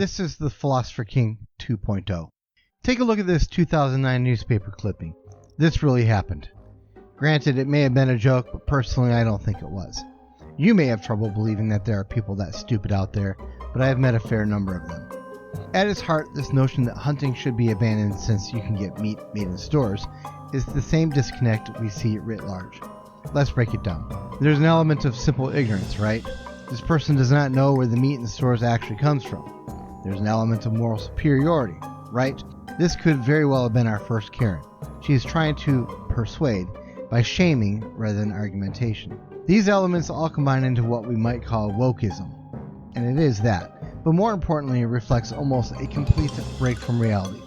This is the Philosopher King 2.0. Take a look at this 2009 newspaper clipping. This really happened. Granted, it may have been a joke, but personally I don't think it was. You may have trouble believing that there are people that stupid out there, but I have met a fair number of them. At its heart, this notion that hunting should be abandoned since you can get meat made in stores is the same disconnect we see writ large. Let's break it down. There's an element of simple ignorance, right? This person does not know where the meat in the stores actually comes from. There's an element of moral superiority, right? This could very well have been our first Karen. She is trying to persuade by shaming rather than argumentation. These elements all combine into what we might call wokeism, and it is that, but more importantly it reflects almost a complete break from reality.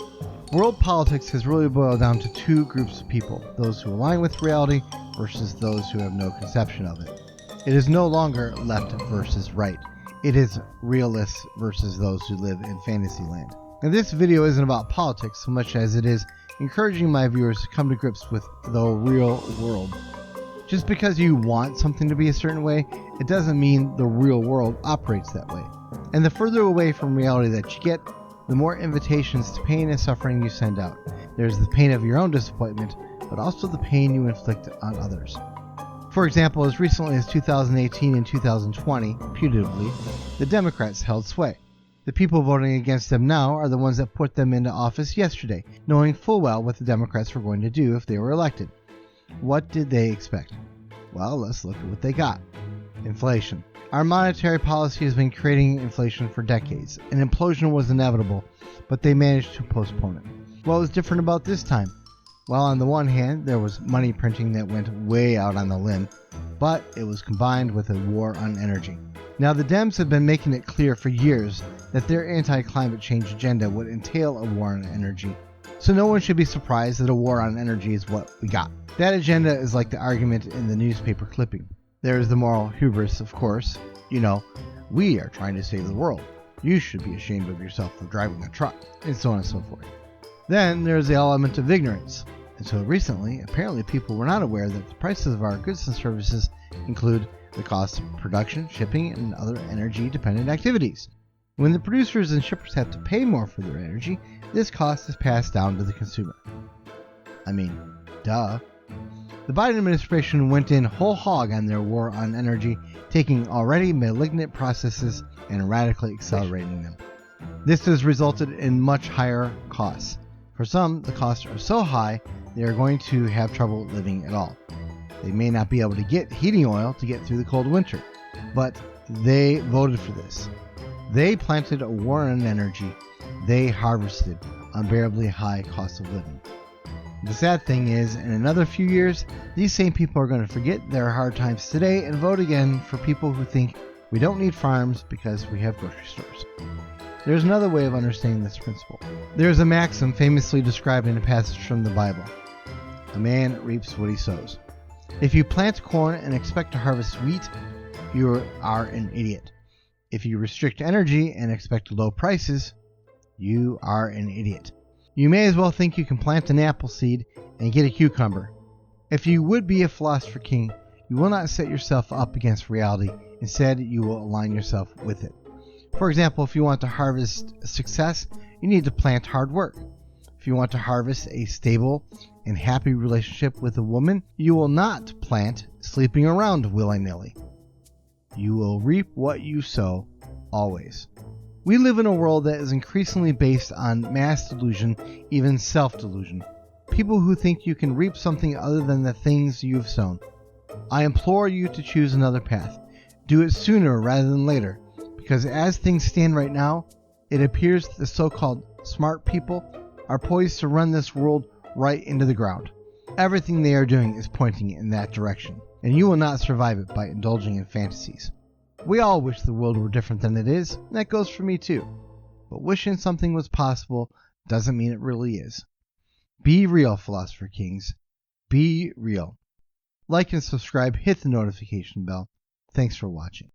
World politics has really boiled down to two groups of people, those who align with reality versus those who have no conception of it. It is no longer left versus right. It is realists versus those who live in fantasy land. And this video isn't about politics so much as it is encouraging my viewers to come to grips with the real world. Just because you want something to be a certain way, it doesn't mean the real world operates that way. And the further away from reality that you get, the more invitations to pain and suffering you send out. There's the pain of your own disappointment, but also the pain you inflict on others. For example, as recently as 2018 and 2020, putatively, the Democrats held sway. The people voting against them now are the ones that put them into office yesterday, knowing full well what the Democrats were going to do if they were elected. What did they expect? Well, let's look at what they got. Inflation. Our monetary policy has been creating inflation for decades. An implosion was inevitable, but they managed to postpone it. What was different about this time? Well, on the one hand, there was money printing that went way out on the limb, but it was combined with a war on energy. Now, the Dems have been making it clear for years that their anti-climate change agenda would entail a war on energy. So no one should be surprised that a war on energy is what we got. That agenda is like the argument in the newspaper clipping. There is the moral hubris, of course. You know, we are trying to save the world. You should be ashamed of yourself for driving a truck, and so on and so forth. Then there is the element of ignorance. Until recently, apparently people were not aware that the prices of our goods and services include the cost of production, shipping, and other energy-dependent activities. When the producers and shippers have to pay more for their energy, this cost is passed down to the consumer. I mean, duh. The Biden administration went in whole hog on their war on energy, taking already malignant processes and radically accelerating them. This has resulted in much higher costs. For some, the costs are so high they are going to have trouble living at all. They may not be able to get heating oil to get through the cold winter, but they voted for this. They planted a war on energy. They harvested unbearably high cost of living. The sad thing is, in another few years, these same people are going to forget their hard times today and vote again for people who think we don't need farms because we have grocery stores. There's another way of understanding this principle. There's a maxim famously described in a passage from the Bible. A man reaps what he sows. If you plant corn and expect to harvest wheat, you are an idiot. If you restrict energy and expect low prices, you are an idiot. You may as well think you can plant an apple seed and get a cucumber. If you would be a philosopher king, you will not set yourself up against reality. Instead, you will align yourself with it. For example, if you want to harvest success, you need to plant hard work. If you want to harvest a stable and happy relationship with a woman, you will not plant sleeping around willy-nilly. You will reap what you sow, always. We live in a world that is increasingly based on mass delusion, even self-delusion. People who think you can reap something other than the things you've sown. I implore you to choose another path. Do it sooner rather than later, because as things stand right now, it appears that the so-called smart people are poised to run this world right into the ground. Everything they are doing is pointing in that direction, and you will not survive it by indulging in fantasies. We all wish the world were different than it is, and that goes for me too. But wishing something was possible doesn't mean it really is. Be real, Philosopher Kings. Be real. Like and subscribe, hit the notification bell. Thanks for watching.